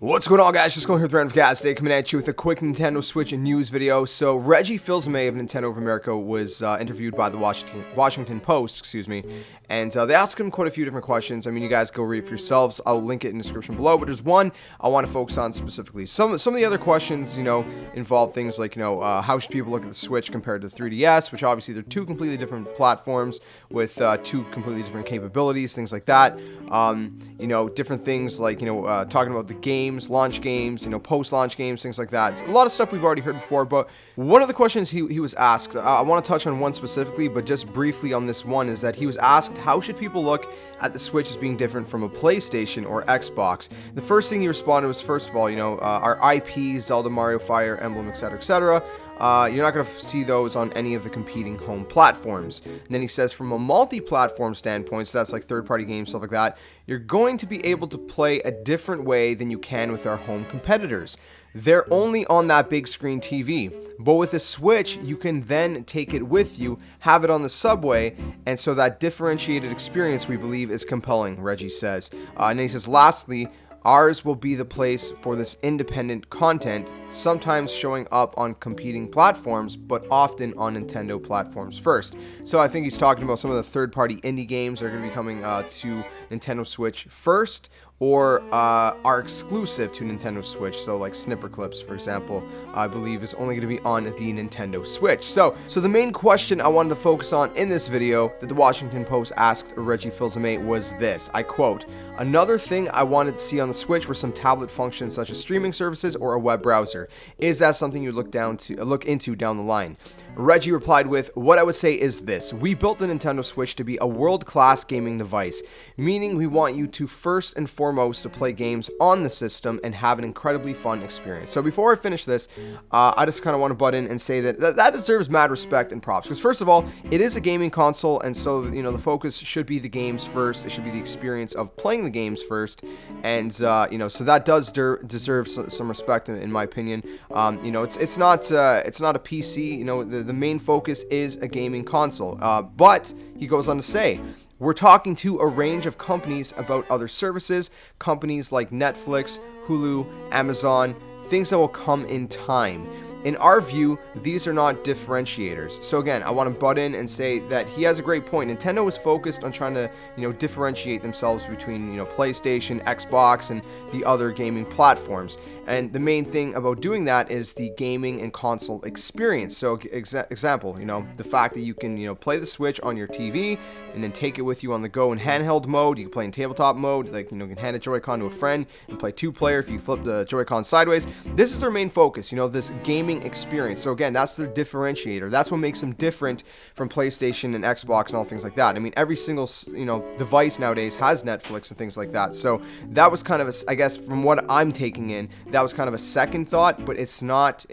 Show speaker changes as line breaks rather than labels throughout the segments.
What's going on, guys? Just going here with Random Cast today, coming at you with a quick Nintendo Switch news video. So Reggie Fils-Aimé of Nintendo of America was interviewed by the Washington Post, and they asked him quite a few different questions. I mean, you guys go read it for yourselves. I'll link it in the description below. But there's one I want to focus on specifically. Some of the other questions, involve things like, how should people look at the Switch compared to the 3DS, which obviously they're two completely different platforms with two completely different capabilities, things like that. Different things like talking about the game. Launch games, post-launch games, things like that. It's a lot of stuff we've already heard before, but one of the questions he was asked, I want to touch on one specifically, but just briefly on this one, is that he was asked, how should people look at the Switch as being different from a PlayStation or Xbox? The first thing he responded was, first of all, our IPs, Zelda, Mario, Fire Emblem, etc., etc., you're not going to see those on any of the competing home platforms. And then he says, from a multi-platform standpoint, so that's like third-party games, stuff like that, you're going to be able to play a different way than you can with our home competitors. They're only on that big screen TV. But with a Switch, you can then take it with you, have it on the subway, and so that differentiated experience, we believe, is compelling, Reggie says. And then he says, lastly, ours will be the place for this independent content, sometimes showing up on competing platforms, but often on Nintendo platforms first. So I think he's talking about some of the third-party indie games that are going to be coming to Nintendo Switch first, or are exclusive to Nintendo Switch. So like Snipper Clips, for example, I believe is only going to be on the Nintendo Switch. So the main question I wanted to focus on in this video that the Washington Post asked Reggie Fils-Aimé was this, I quote, "Another thing I wanted to see on the Switch were some tablet functions such as streaming services or a web browser. Is that something you look into down the line?" Reggie replied with, "What I would say is this. We built the Nintendo Switch to be a world-class gaming device, meaning we want you to first and foremost to play games on the system and have an incredibly fun experience." So before I finish this, I just kind of want to butt in and say that deserves mad respect and props. Because first of all, it is a gaming console, and so, the focus should be the games first. It should be the experience of playing the games first. And, so that does deserve some respect in my opinion. It's not a PC, the main focus is a gaming console. But he goes on to say, we're talking to a range of companies about other services, companies like Netflix, Hulu, Amazon, things that will come in time. In our view, these are not differentiators. So again, I want to butt in and say that he has a great point. Nintendo is focused on trying to, differentiate themselves between, PlayStation, Xbox, and the other gaming platforms. And the main thing about doing that is the gaming and console experience. So example, the fact that you can, play the Switch on your TV and then take it with you on the go in handheld mode. You can play in tabletop mode, like, you can hand a Joy-Con to a friend and play two-player if you flip the Joy-Con sideways. This is their main focus, this gaming experience. So again, that's their differentiator. That's what makes them different from PlayStation and Xbox and all things like that. I mean, every single device nowadays has Netflix and things like that. So that was kind of I guess from what I'm taking in, that was kind of a second thought, but it's not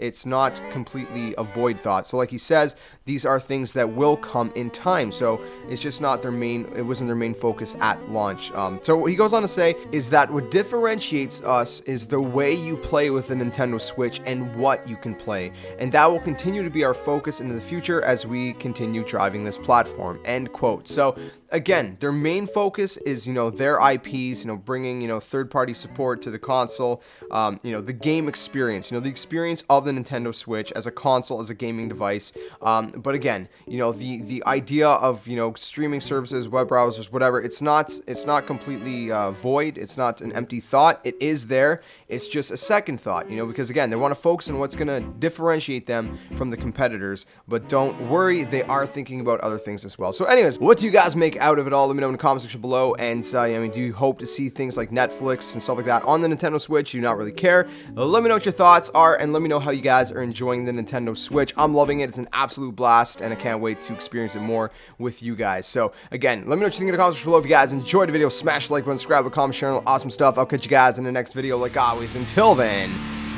completely a void thought. So like he says, these are things that will come in time. So it's just not it wasn't their main focus at launch. So what he goes on to say is that what differentiates us is the way you play with the Nintendo Switch and what you can play. And that will continue to be our focus into the future as we continue driving this platform. End quote. So again, their main focus is, their IPs, bringing, third-party support to the console, the game experience, the experience of the Nintendo Switch as a console, as a gaming device. But again, the idea of, streaming services, web browsers, whatever, it's not completely void. It's not an empty thought. It is there. It's just a second thought, because again, they want to focus on what's going to differentiate them from the competitors. But don't worry, they are thinking about other things as well. So anyways, what do you guys make out of it all? Let me know in the comment section below. And do you hope to see things like Netflix and stuff like that on the Nintendo Switch? Do you not really care? Let me know what your thoughts are, and let me know how you guys are enjoying the Nintendo Switch. I'm loving it. It's an absolute blast, and I can't wait to experience it more with you guys. So again, let me know what you think in the comments below. If you guys enjoyed the video, smash the like button, subscribe to the comment channel. Awesome stuff. I'll catch you guys in the next video. Like always, until then,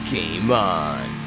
game on.